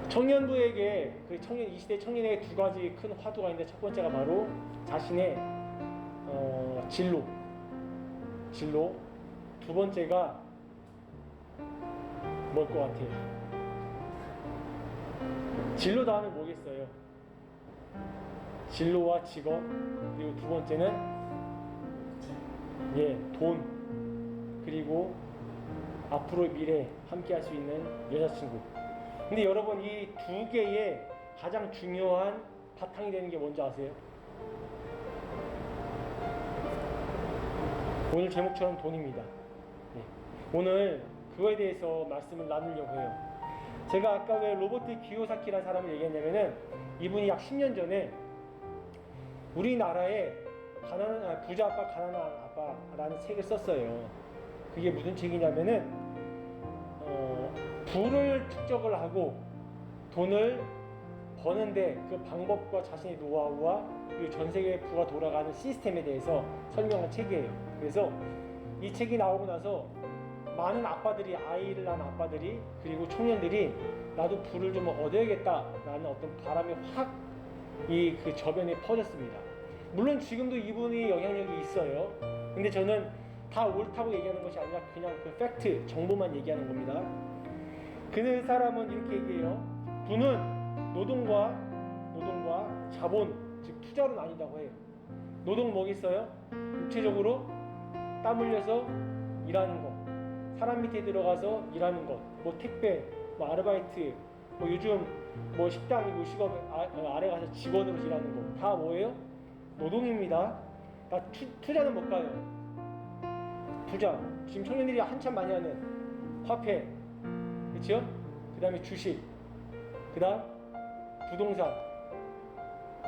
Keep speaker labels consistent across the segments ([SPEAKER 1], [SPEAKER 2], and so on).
[SPEAKER 1] 청년부에게 그 청년 20대 청년에게 두 가지 큰 화두가 있는데 첫 번째가 바로 자신의 진로. 두 번째가 뭘 것 같아요? 진로 다음에 뭐겠어요? 진로와 직업, 그리고 두 번째는 돈, 그리고 앞으로의 미래 함께 할 수 있는 여자친구. 근데 여러분, 이 두 개의 가장 중요한 바탕이 되는 게 뭔지 아세요? 오늘 제목처럼 돈입니다. 오늘 그거에 대해서 말씀을 나누려고 해요. 제가 아까 왜 로버트 기요사키라는 사람을 얘기했냐면은 이분이 약 10년 전에 우리나라에 부자 아빠 가난한 아빠라는 책을 썼어요. 그게 무슨 책이냐면은 부를 축적을 하고 돈을 버는데 그 방법과 자신의 노하우와 그리고 전 세계 부가 돌아가는 시스템에 대해서 설명한 책이에요. 그래서 이 책이 나오고 나서 많은 아빠들이, 아이를 낳은 아빠들이, 그리고 청년들이 나도 부를 좀 얻어야겠다라는 어떤 바람이 확 그 저변에 퍼졌습니다. 물론 지금도 이분이 영향력이 있어요. 근데 저는 다 옳다고 얘기하는 것이 아니라 그냥 그 팩트, 정보만 얘기하는 겁니다. 그 사람은 이렇게 얘기해요. 부는 노동과 자본, 즉 투자로 나뉜다고 해요. 노동 뭐겠어요? 육체적으로 땀 흘려서 일하는 것, 사람 밑에 들어가서 일하는 것, 뭐 택배, 뭐 아르바이트, 뭐 요즘 뭐 식당, 요식업 아래 가서 직원으로 일하는 거, 다 뭐예요? 노동입니다. 다 투자는 뭘까요? 투자. 지금 청년들이 한참 많이 하는 화폐, 그렇죠? 그 다음에 주식, 그 다음 부동산.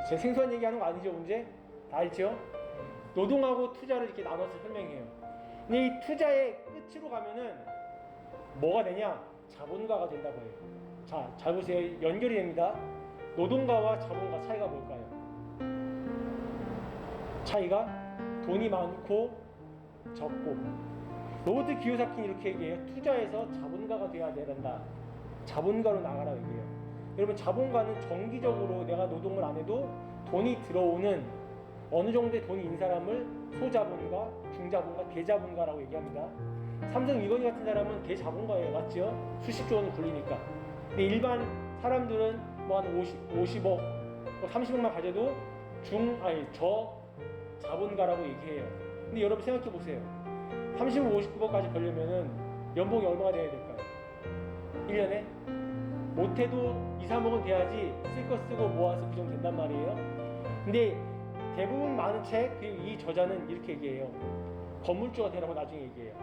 [SPEAKER 1] 제 생소한 얘기하는 거 아니죠, 문제? 다 알죠? 노동하고 투자를 이렇게 나눠서 설명해요. 근데 이 투자의 끝으로 가면은 뭐가 되냐? 자본가가 된다고 해요. 자, 잘 보세요. 연결이 됩니다. 노동가와 자본가 차이가 뭘까요? 차이가 돈이 많고 적고. 로버트 기요사키는 이렇게 얘기해요. 투자에서 자본가가 돼야 된다. 자본가로 나가라 얘기해요. 여러분, 자본가는 정기적으로 내가 노동을 안 해도 돈이 들어오는 어느 정도의 돈이 있는 사람을 소자본가, 중자본가, 대자본가라고 얘기합니다. 삼성 이건희 같은 사람은 대자본가예요. 맞죠? 수십조 원을 굴리니까. 근데 일반 사람들은 뭐 한 50억, 뭐 30억만 가져도 저자본가라고 얘기해요. 근데 여러분 생각해 보세요. 30억, 50억까지 벌려면은 연봉이 얼마가 돼야 될까요? 1년에? 못해도 2, 3억은 돼야지 쓸 거 쓰고 모아서 그 정도 된단 말이에요. 근데 대부분 많은 책, 그리고 이 저자는 이렇게 얘기해요. 건물주가 되라고 나중에 얘기해요.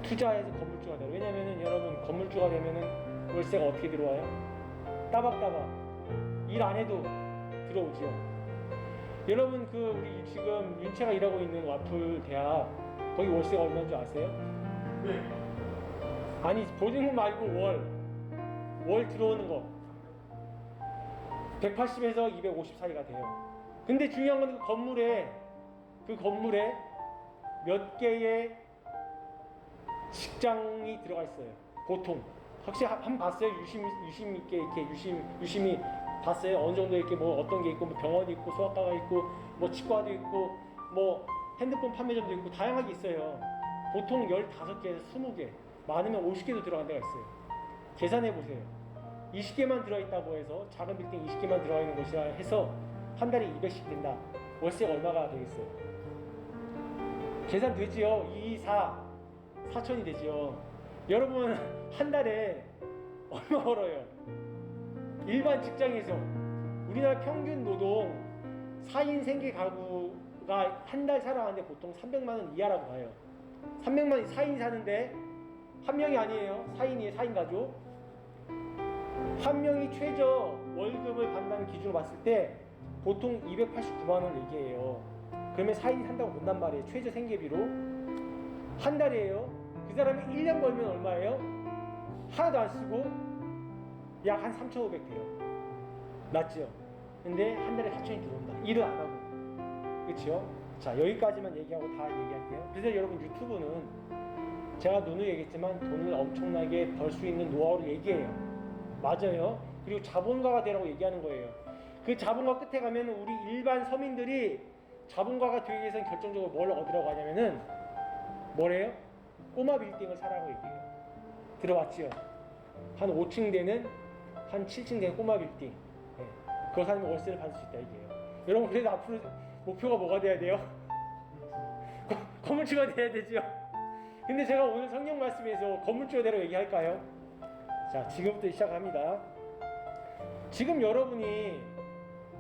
[SPEAKER 1] 투자해서 건물주가 되라. 왜냐면은 여러분, 건물주가 되면은 월세가 어떻게 들어와요? 따박따박. 일 안 해도 들어오죠. 여러분, 우리 지금 윤채가 일하고 있는 와플 대학, 거기 월세가 얼마인 줄 아세요?
[SPEAKER 2] 네.
[SPEAKER 1] 아니, 보증금 말고 월 들어오는 거 180에서 250 사이가 돼요. 근데 중요한 건 그 건물에 몇 개의 직장이 들어가 있어요. 보통 혹시 한 봤어요? 유심 있게 이렇게 유심히 봤어요? 어느 정도 이렇게 뭐 어떤 게 있고, 뭐 병원이 있고, 소아과가 있고, 뭐 치과도 있고, 뭐 핸드폰 판매점도 있고, 다양하게 있어요. 보통 15개에서 20개, 많으면 50개도 들어간 데가 있어요. 계산해 보세요. 20개만 들어있다고 해서, 작은 빌딩 20개만 들어가 있는 곳이라 해서 한 달에 200씩 된다. 월세가 얼마가 되겠어요? 계산 되지요? 4천이 되지요. 여러분, 한 달에 얼마 벌어요? 일반 직장에서 우리나라 평균 노동 4인 생계 가구가 한 달 살아가는데 보통 300만 원 이하라고 봐요. 300만 4인이 사는데 한 명이 아니에요. 4인이에요. 4인 가족. 한 명이 최저 월급을 받는 기준으로 봤을 때 보통 289만 원을 얘기해요. 그러면 4인이 산다고 본단 말이에요. 최저 생계비로. 한 달이에요. 그 사람이 1년 벌면 얼마예요? 하나도 안 쓰고 약 한 3,500 돼요. 맞죠? 근데 한 달에 4천이 들어온다. 일을 안 하고. 그렇죠? 자, 여기까지만 얘기하고 다 얘기할게요. 그래서 여러분, 유튜브는 제가 누누이 얘기했지만 돈을 엄청나게 벌 수 있는 노하우를 얘기해요. 맞아요. 그리고 자본가가 되라고 얘기하는 거예요. 그 자본가 끝에 가면 우리 일반 서민들이 자본가가 되기 위해서는 결정적으로 뭘 얻으라고 하냐면은 뭐래요? 꼬마 빌딩을 사라고 얘기해요. 들어봤지요? 한 5층 되는 한 7층 되는 꼬마 빌딩. 네. 그거 사면 월세를 받을 수 있다 이게요. 여러분 그래도 앞으로 목표가 뭐가 돼야 돼요? 건물주가 돼야 되죠. 근데 제가 오늘 성경 말씀에서 건물주가 되라고 얘기할까요? 자, 지금부터 시작합니다. 지금 여러분이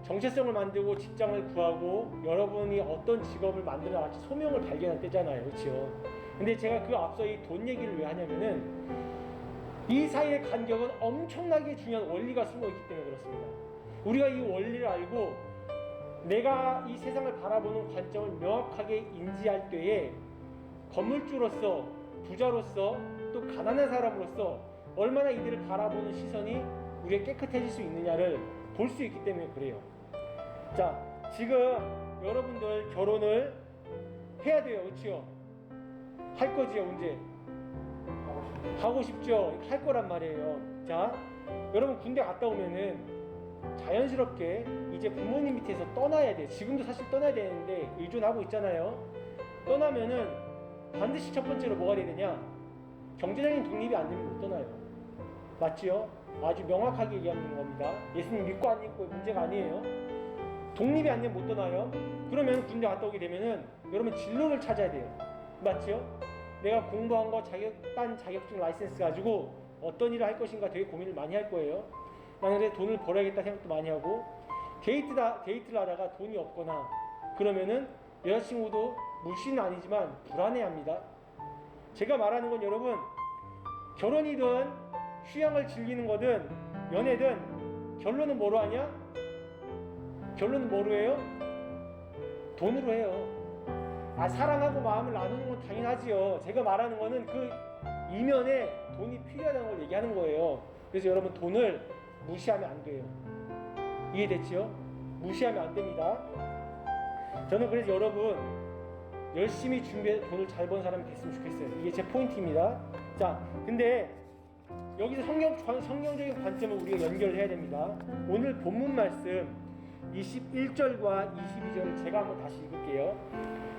[SPEAKER 1] 정체성을 만들고 직장을 구하고 여러분이 어떤 직업을 만들어 같이 소명을 발견할 때잖아요. 그렇죠? 근데 제가 그 앞서 이 돈 얘기를 왜 하냐면은 이 사이의 간격은 엄청나게 중요한 원리가 숨어 있기 때문에 그렇습니다. 우리가 이 원리를 알고 내가 이 세상을 바라보는 관점을 명확하게 인지할 때에 건물주로서, 부자로서, 또 가난한 사람으로서 얼마나 이들을 바라보는 시선이 우리가 깨끗해질 수 있느냐를 볼 수 있기 때문에 그래요. 자, 지금 여러분들 결혼을 해야 돼요. 그렇죠? 할 거지요, 언제? 하고 싶죠? 할 거란 말이에요. 자, 여러분 군대 갔다 오면은 자연스럽게 이제 부모님 밑에서 떠나야 돼. 지금도 사실 떠나야 되는데 의존하고 있잖아요. 떠나면은 반드시 첫 번째로 뭐가 돼야 되냐? 경제적인 독립이 안 되면 못 떠나요. 맞지요? 아주 명확하게 얘기하는 겁니다. 예수님 믿고 안 믿고 문제가 아니에요. 독립이 안 되면 못 떠나요. 그러면 군대 갔다 오게 되면은 여러분 진로를 찾아야 돼요. 맞죠? 내가 공부한 거 딴 자격증 라이센스 가지고 어떤 일을 할 것인가 되게 고민을 많이 할 거예요. 나는 그래 돈을 벌어야겠다 생각도 많이 하고 데이트를 하다가 돈이 없거나 그러면은 여자친구도 물씨는 아니지만 불안해합니다. 제가 말하는 건 여러분 결혼이든 휴양을 즐기는 거든 연애든 결론은 뭐로 하냐? 결론은 뭐로 해요? 돈으로 해요. 사랑하고 마음을 나누는 건 당연하지요. 제가 말하는 거는 그 이면에 돈이 필요하다는 걸 얘기하는 거예요. 그래서 여러분 돈을 무시하면 안 돼요. 이해됐죠? 무시하면 안 됩니다. 저는 그래서 여러분 열심히 준비해 돈을 잘 버는 사람이 됐으면 좋겠어요. 이게 제 포인트입니다. 자, 근데 여기서 성경적인 관점을 우리가 연결을 해야 됩니다. 오늘 본문 말씀 21절과 22절을 제가 한번 다시 읽을게요.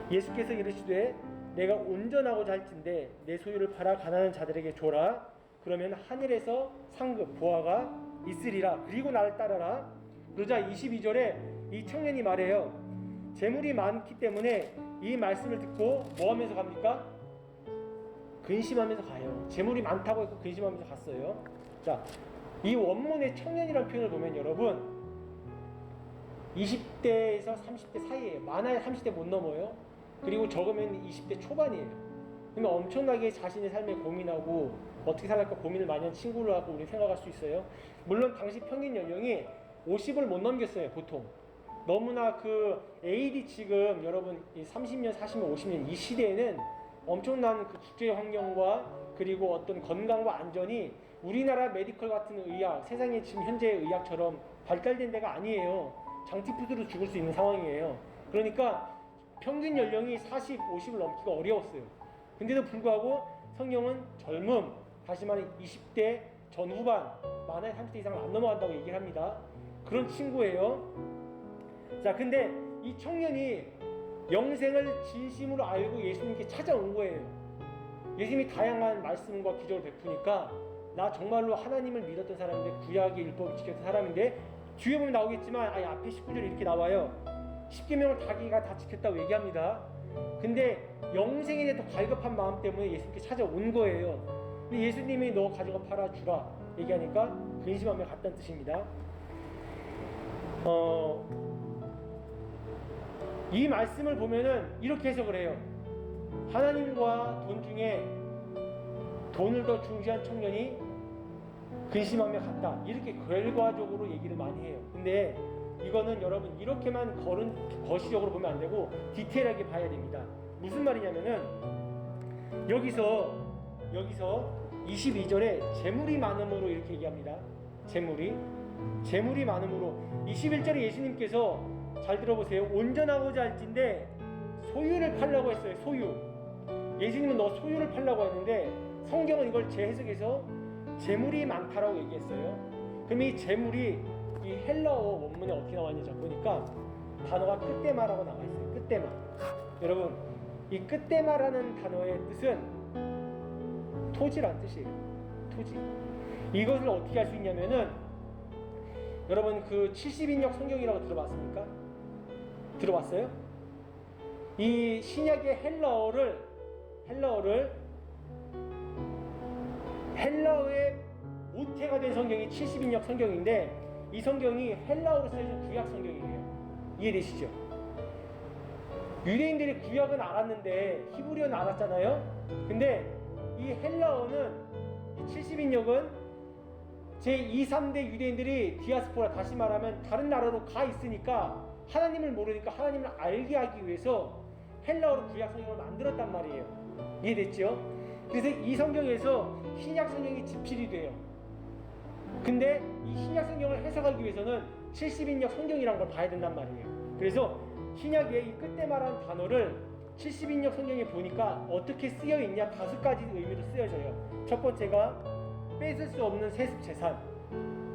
[SPEAKER 1] 예수께서 이르시되 내가 온전하고자 할진대 내 소유를 팔아 가난한 자들에게 줘라. 그러면 하늘에서 상급 보화가 있으리라. 그리고 나를 따라라. 그러자 22절에 이 청년이 말해요. 재물이 많기 때문에 이 말씀을 듣고 뭐 하면서 갑니까? 근심하면서 가요. 재물이 많다고 했고 근심하면서 갔어요. 자, 이 원문의 청년이라는 표현을 보면 여러분 20대에서 30대 사이에요. 많아야 30대 못 넘어요. 그리고 적으면 20대 초반이에요. 그러면 엄청나게 자신의 삶에 고민하고 어떻게 살할까 고민을 많이 한 친구를 하고 우리 생각할 수 있어요. 물론 당시 평균 연령이 50을 못 넘겼어요. 보통 너무나 그 AD 지금 여러분 30년, 40년, 50년 이 시대에는 엄청난 그 국제 환경과 그리고 어떤 건강과 안전이 우리나라 메디컬 같은 의학, 세상에 지금 현재의 의학처럼 발달된 데가 아니에요. 장티푸드로 죽을 수 있는 상황이에요. 그러니까 평균 연령이 40, 50을 넘기가 어려웠어요. 근데도 불구하고 성경은 젊음, 다시 말해 20대 전후반, 많아야 30대 이상을 안 넘어간다고 얘기를 합니다. 그런 친구예요. 자, 근데 이 청년이 영생을 진심으로 알고 예수님께 찾아온 거예요. 예수님이 다양한 말씀과 기적을 베푸니까 나 정말로 하나님을 믿었던 사람인데 구약의 율법을 지켰던 사람인데 뒤에 보면 나오겠지만 앞에 19절에 이렇게 나와요. 10계명을 자기가 다 지켰다고 얘기합니다. 근데 영생에 대해 더 갈급한 마음 때문에 예수님께 찾아온 거예요. 근데 예수님이 너 가져가 팔아 주라 얘기하니까 근심하며 갔다는 뜻입니다. 이 말씀을 보면은 이렇게 해석을 해요. 하나님과 돈 중에 돈을 더 중시한 청년이 근심하며 갔다. 이렇게 결과적으로 얘기를 많이 해요. 근데 이거는 여러분 이렇게만 거시적으로 보면 안 되고 디테일하게 봐야 됩니다. 무슨 말이냐면은 여기서 22절에 재물이 많음으로 이렇게 얘기합니다. 재물이 많음으로 21절에 예수님께서 잘 들어보세요. 온전하고자 할진대 소유를 팔라고 했어요. 소유. 예수님은 너 소유를 팔라고 했는데 성경은 이걸 재해석해서 재물이 많다라고 얘기했어요. 그럼 이 재물이 이 헬라어 원문에 어떻게 나왔는지 보니까 단어가 끝대마라고 나와 있어요. 끝대마. 여러분, 이 끝대마라는 단어의 뜻은 토지란 뜻이에요. 토지. 이것을 어떻게 할 수 있냐면은 여러분 그 70인역 성경이라고 들어봤습니까? 들어봤어요? 이 신약의 헬라어의 모태가 된 성경이 70인역 성경인데 이 성경이 헬라어로 쓰여진 구약 성경이에요. 이해되시죠? 유대인들이 구약은 알았는데 히브리어는 알았잖아요. 근데 이 헬라어는 이 70인역은 제2, 3대 유대인들이 디아스포라, 다시 말하면 다른 나라로 가 있으니까 하나님을 모르니까 하나님을 알게 하기 위해서 헬라어로 구약 성경을 만들었단 말이에요. 이해됐죠? 그래서 이 성경에서 신약 성경이 집필이 돼요. 근데 이 신약 성경을 해석하기 위해서는 70인역 성경이란 걸 봐야 된단 말이에요. 그래서 신약에 이 끝대마라는 단어를 70인역 성경에 보니까 어떻게 쓰여 있냐, 5가지 의미로 쓰여져요. 첫 번째가 뺏을 수 없는 세습 재산.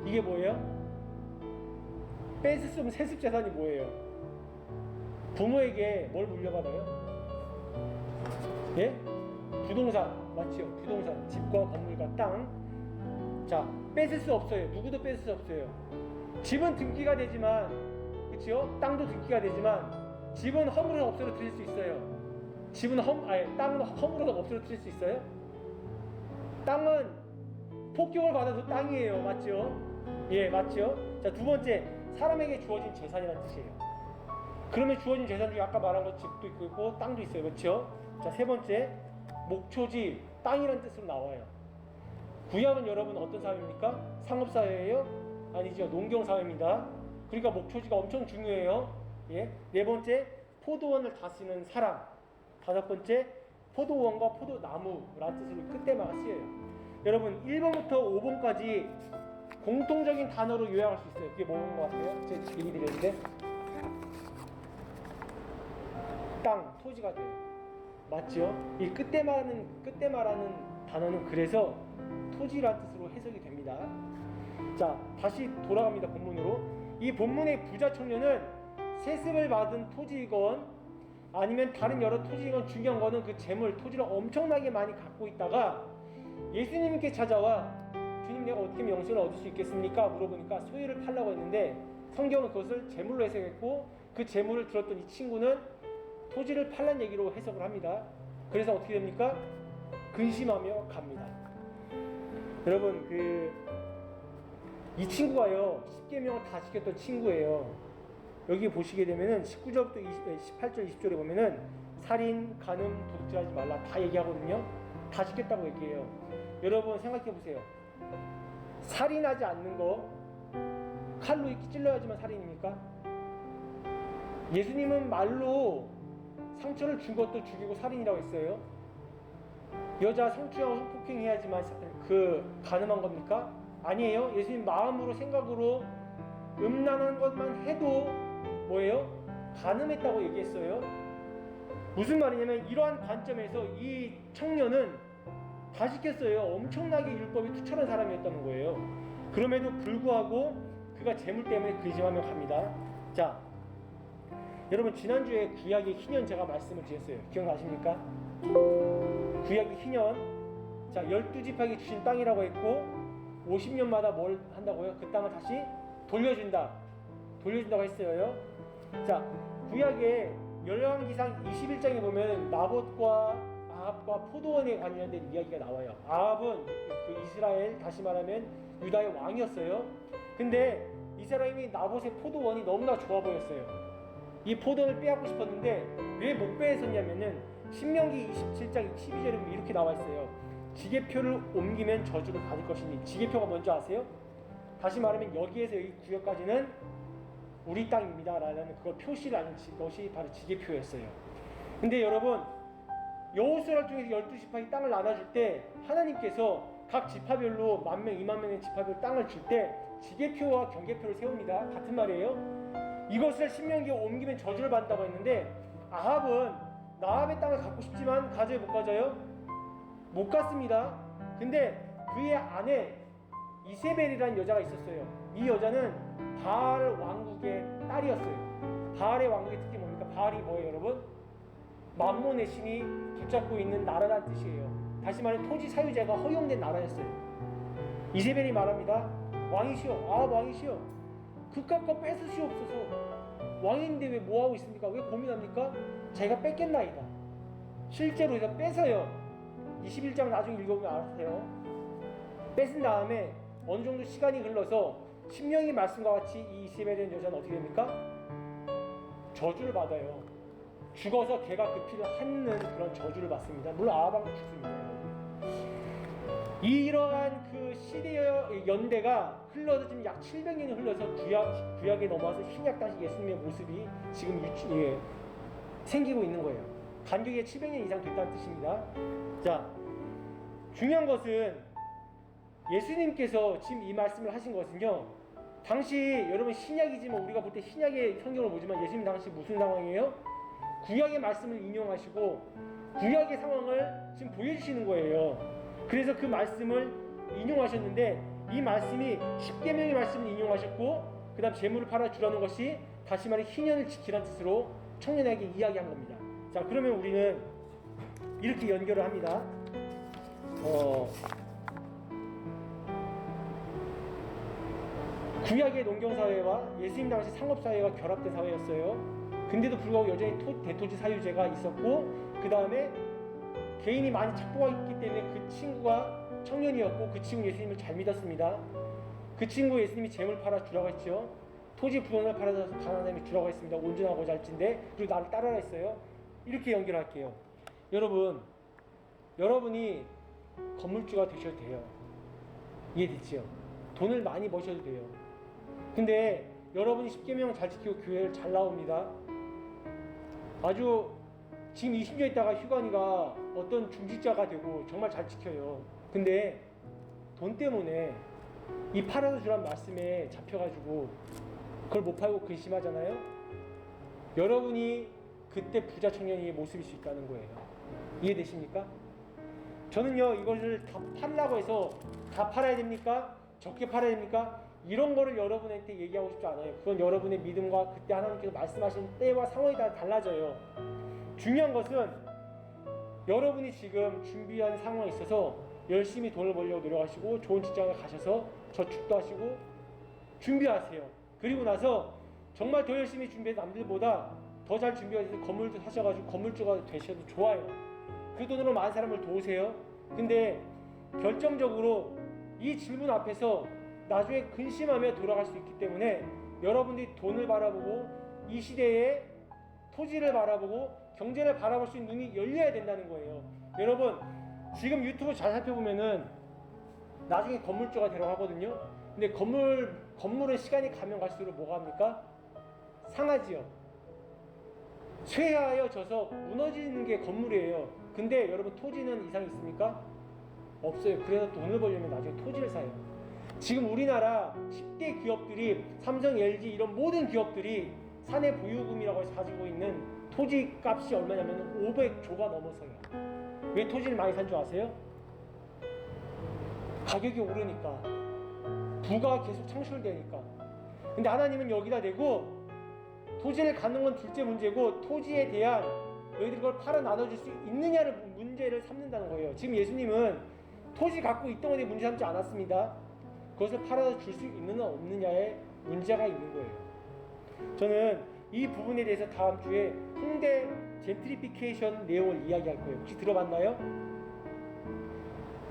[SPEAKER 1] 이게 뭐예요? 뺏을 수 없는 세습 재산이 뭐예요? 부모에게 뭘 물려받아요? 예? 부동산, 맞죠? 부동산, 집과 건물과 땅. 자, 뺏을 수 없어요. 누구도 뺏을 수 없어요. 집은 등기가 되지만, 그렇죠? 땅도 등기가 되지만, 집은 허물을 없어뜨릴 수 있어요. 땅은 허물을 없어뜨릴 수 있어요? 땅은 폭격을 받아도 땅이에요. 맞죠? 예, 맞죠? 자, 두 번째, 사람에게 주어진 재산이라는 뜻이에요. 그러면 주어진 재산 중에 아까 말한 것 집도 있고 땅도 있어요. 그렇죠? 자, 세 번째, 목초지, 땅이라는 뜻으로 나와요. 구약은 여러분 어떤 사회입니까? 상업사회예요? 아니죠. 농경사회입니다. 그러니까 목초지가 엄청 중요해요. 예. 네 번째, 포도원을 다스리는 사람. 다섯 번째, 포도원과 포도나무라는 뜻으로 끝대마가 쓰여요. 여러분 1번부터 5번까지 공통적인 단어로 요약할 수 있어요. 그게 뭐인 것 같아요? 제가 얘기 드렸는데 땅, 토지가 돼요. 맞죠? 이 끝대마라는 단어는 그래서 토지라는 뜻으로 해석이 됩니다. 자, 다시 돌아갑니다. 본문으로. 이 본문의 부자 청년은 세습을 받은 토지이건 아니면 다른 여러 토지이건 중요한 거는 그 재물, 토지를 엄청나게 많이 갖고 있다가 예수님께 찾아와 주님, 내가 어떻게 하면 영생을 얻을 수 있겠습니까? 물어보니까 소유를 팔라고 했는데 성경은 그것을 재물로 해석했고 그 재물을 들었던 이 친구는 토지를 팔란 얘기로 해석을 합니다. 그래서 어떻게 됩니까? 근심하며 갑니다. 여러분 이 친구가요 10계명을 다 지켰던 친구예요. 여기 보시게 되면은 19절부터 18절 20절에 보면은 살인, 간음, 도둑질하지 말라 다 얘기하거든요. 다 지켰다고 얘기해요. 여러분 생각해 보세요. 살인하지 않는 거 칼로 이렇게 찔러야지만 살인입니까? 예수님은 말로 상처를 준 것도 죽이고 살인이라고 했어요. 여자 성추행하고 성폭행해야지만 가늠한 겁니까? 아니에요. 예수님 마음으로 생각으로 음란한 것만 해도 뭐예요? 가늠했다고 얘기했어요. 무슨 말이냐면 이러한 관점에서 이 청년은 다 지켰어요. 엄청나게 율법이 투철한 사람이었다는 거예요. 그럼에도 불구하고 그가 재물 때문에 근심하며 갑니다. 자, 여러분 지난주에 구약의 희년 제가 말씀을 드렸어요. 기억나십니까? 구약의 희년, 자 12지파에게 주신 땅이라고 했고 50년마다 뭘 한다고요? 그 땅을 다시 돌려준다고 했어요. 자, 구약의 열왕기상 21장에 보면 나봇과 아합과 포도원에 관련된 이야기가 나와요. 아합은 그 이스라엘, 다시 말하면 유다의 왕이었어요. 근데 이 사람이 나봇의 포도원이 너무나 좋아 보였어요. 이 포도원을 빼앗고 싶었는데 왜 못 빼앗았냐면은 신명기 27장 12절에 보면 이렇게 나와 있어요. 지게표를 옮기면 저주를 받을 것이니. 지게표가 뭔지 아세요? 다시 말하면 여기에서 여기 구역까지는 우리 땅입니다 라는 그걸 표시를 하는 것이 바로 지게표였어요. 근데 여러분 여호수아를 통해서 12지파의 땅을 나눠줄 때 하나님께서 각 지파별로 10,000명, 20,000명의 지파별 땅을 줄 때 지게표와 경계표를 세웁니다. 같은 말이에요. 이것을 신명기에 옮기면 저주를 받는다고 했는데 아합은 나합의 땅을 갖고 싶지만 가져요 못 가져요? 못 갔습니다. 근데 그의 아내 이세벨이라는 여자가 있었어요. 이 여자는 바알 왕국의 딸이었어요. 바알의 왕국의 특징이 뭡니까? 바알이 뭐예요, 여러분? 만몬의 신이 붙잡고 있는 나라라는 뜻이에요. 다시 말해 토지 사유제가 허용된 나라였어요. 이세벨이 말합니다. 왕이시여, 왕이시여, 그깟 거 뺏으시옵소서. 왕인데 왜 뭐하고 있습니까? 왜 고민합니까? 자기가 뺏겠나이다. 실제로 해서 뺏어요. 21장 나중에 읽어보면 알아요. 뺏은 다음에 어느 정도 시간이 흘러서 신명기 말씀과 같이 이 이세벨이라는 여자는 어떻게 됩니까? 저주를 받아요. 죽어서 개가 그 피를 핥는 그런 저주를 받습니다. 물론 아하방도 죽습니다. 이러한 그 시대의 연대가 흘러서 지금 약 700년이 흘러서 구약에 넘어와서 신약 당시 예수님의 모습이 지금 생기고 있는 거예요. 간격이 700년 이상 됐다는 뜻입니다. 자, 중요한 것은 예수님께서 지금 이 말씀을 하신 것은요, 당시 여러분 신약이지만 우리가 볼 때 신약의 성경을 보지만 예수님 당시 무슨 상황이에요? 구약의 말씀을 인용하시고 구약의 상황을 지금 보여주시는 거예요. 그래서 그 말씀을 인용하셨는데 이 말씀이 십계명의 말씀을 인용하셨고 그 다음 재물을 팔아 주라는 것이 다시 말해 희년을 지키라는 뜻으로 청년에게 이야기한 겁니다. 자, 그러면 우리는 이렇게 연결을 합니다. 구약의 농경사회와 예수님 당시 상업사회가 결합된 사회였어요. 근데도 불구하고 여전히 대토지 사유제가 있었고 그 다음에 개인이 많이 착보가 있기 때문에 그 친구가 청년이었고 그 친구 예수님을 잘 믿었습니다. 그 친구 예수님이 재물 팔아 주라고 했죠. 토지 부동산을 팔아서 가난한 사람이 주라고 했습니다. 온전하고 잘진데 그리고 나를 따르라 했어요. 이렇게 연결할게요. 여러분이 건물주가 되셔도 돼요. 이해됐죠? 돈을 많이 버셔도 돼요. 근데 여러분이 십계명 잘 지키고 교회를 잘 나옵니다. 아주 지금 20년 있다가 휴관이가 어떤 중직자가 되고 정말 잘 지켜요. 근데 돈 때문에 이 팔아서 주란 말씀에 잡혀가지고 그걸 못 팔고 근심하잖아요. 여러분이 그때 부자 청년의 모습일 수 있다는 거예요. 이해되십니까? 저는요 이것을 다 팔라고 해서 다 팔아야 됩니까? 적게 팔아야 됩니까? 이런 거를 여러분한테 얘기하고 싶지 않아요. 그건 여러분의 믿음과 그때 하나님께서 말씀하신 때와 상황이 다 달라져요. 중요한 것은 여러분이 지금 준비한 상황에 있어서 열심히 돈을 벌려고 노력하시고 좋은 직장을 가셔서 저축도 하시고 준비하세요. 그리고 나서 정말 더 열심히 준비해서 남들보다 더 잘 준비해서 건물도 사셔가지고 건물주가 되셔도 좋아요. 그 돈으로 많은 사람을 도우세요. 근데 결정적으로 이 질문 앞에서 나중에 근심하며 돌아갈 수 있기 때문에 여러분들이 돈을 바라보고 이 시대에 토지를 바라보고 경제를 바라볼 수 있는 눈이 열려야 된다는 거예요. 여러분 지금 유튜브 잘 살펴보면은 나중에 건물주가 되라고 하거든요. 근데 건물은 시간이 가면 갈수록 뭐가 합니까? 상하지요. 쇠하여져서 무너지는 게 건물이에요. 근데 여러분 토지는 이상이 있습니까? 없어요. 그래서 돈을 벌려면 나중에 토지를 사요. 지금 우리나라 10대 기업들이 삼성, LG 이런 모든 기업들이 사내 보유금이라고 해서 가지고 있는 토지 값이 얼마냐면 500조가 넘어서요. 왜 토지를 많이 산 줄 아세요? 가격이 오르니까, 부가 계속 창출되니까. 근데 하나님은 여기다 대고 토지를 갖는 건 둘째 문제고 토지에 대한 너희들이 그걸 팔아 나눠줄 수 있느냐를 문제를 삼는다는 거예요. 지금 예수님은 토지 갖고 있던 것에 문제 삼지 않았습니다. 그것을 팔아서 줄 수 있느냐 없느냐에 문제가 있는 거예요. 저는 이 부분에 대해서 다음 주에 홍대 젠트리피케이션 내용을 이야기할 거예요. 혹시 들어봤나요?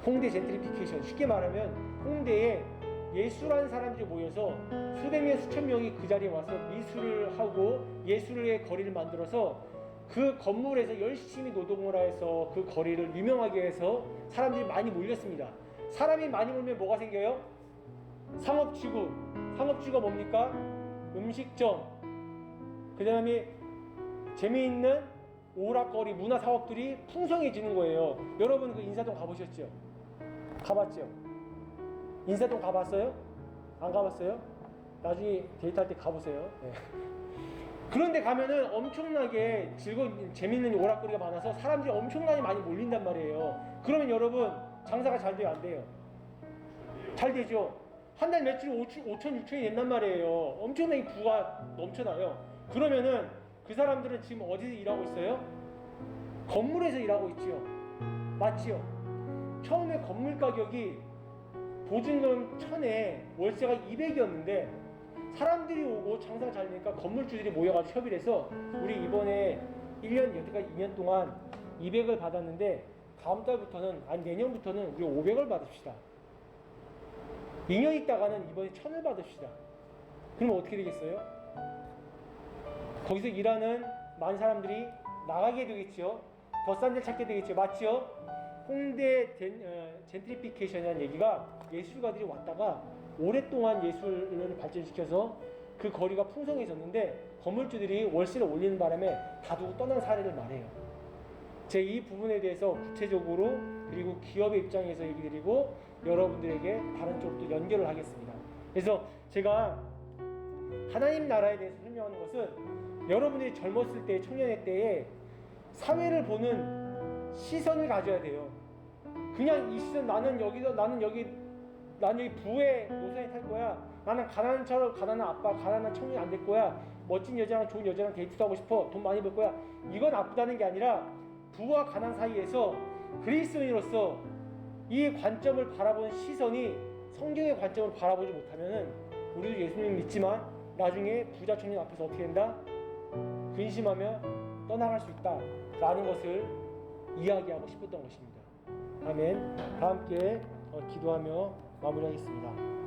[SPEAKER 1] 홍대 젠트리피케이션, 쉽게 말하면 홍대에 예술하는 사람들이 모여서 수백 명 수천 명이 그 자리에 와서 미술을 하고 예술의 거리를 만들어서 그 건물에서 열심히 노동을 해서 그 거리를 유명하게 해서 사람들이 많이 몰렸습니다. 사람이 많이 몰면 뭐가 생겨요? 상업지구. 상업지구가 뭡니까? 음식점, 그 다음에 재미있는 오락거리, 문화사업들이 풍성해지는 거예요. 여러분 그 인사동 가보셨죠? 가봤죠? 인사동 가봤어요? 안 가봤어요? 나중에 데이트할 때 가보세요. 네. 그런데 가면은 엄청나게 즐거운 재밌는 오락거리가 많아서 사람들이 엄청나게 많이 몰린단 말이에요. 그러면 여러분 장사가 잘 돼요, 안 돼요? 잘 되죠. 한 달 매출이 5천, 6천이 된단 말이에요. 엄청나게 부가 넘쳐나요. 그러면은 그 사람들은 지금 어디서 일하고 있어요? 건물에서 일하고 있지요. 맞지요? 처음에 건물 가격이 보증금 1000에 월세가 200이었는데 사람들이 오고 장사 잘 되니까 건물주들이 모여가지고 협의를 해서 우리 이번에 1년, 여태까지 2년 동안 200을 받았는데 다음 달부터는, 아니 내년부터는 우리 500을 받읍시다. 2년 있다가는 이번에 1000을 받읍시다. 그러면 어떻게 되겠어요? 거기서 일하는 많은 사람들이 나가게 되겠죠. 더 싼 데 찾게 되겠죠. 맞죠? 홍대 젠트리피케이션이라는 얘기가 예술가들이 왔다가 오랫동안 예술을 발전시켜서 그 거리가 풍성해졌는데 건물주들이 월세를 올리는 바람에 다두고 떠난 사례를 말해요. 제 이 부분에 대해서 구체적으로 그리고 기업의 입장에서 얘기 드리고 여러분들에게 다른 쪽도 연결을 하겠습니다. 그래서 제가 하나님 나라에 대해서 설명하는 것은 여러분들이 젊었을 때, 청년의 때에 사회를 보는 시선을 가져야 돼요. 그냥 이 시선, 나는 여기 부의 노선에 탈 거야. 나는 가난한 아빠, 가난한 청년이 안 될 거야. 멋진 여자랑 좋은 여자랑 데이트도 하고 싶어. 돈 많이 벌 거야. 이건 나쁘다는 게 아니라 부와 가난 사이에서 그리스도인으로서 이 관점을 바라보는 시선이 성경의 관점을 바라보지 못하면은 우리도 예수님 믿지만 나중에 부자 청년 앞에서 어떻게 된다? 근심하며 떠나갈 수 있다라는 것을 이야기하고 싶었던 것입니다. 아멘. 다 함께 기도하며 마무리하겠습니다.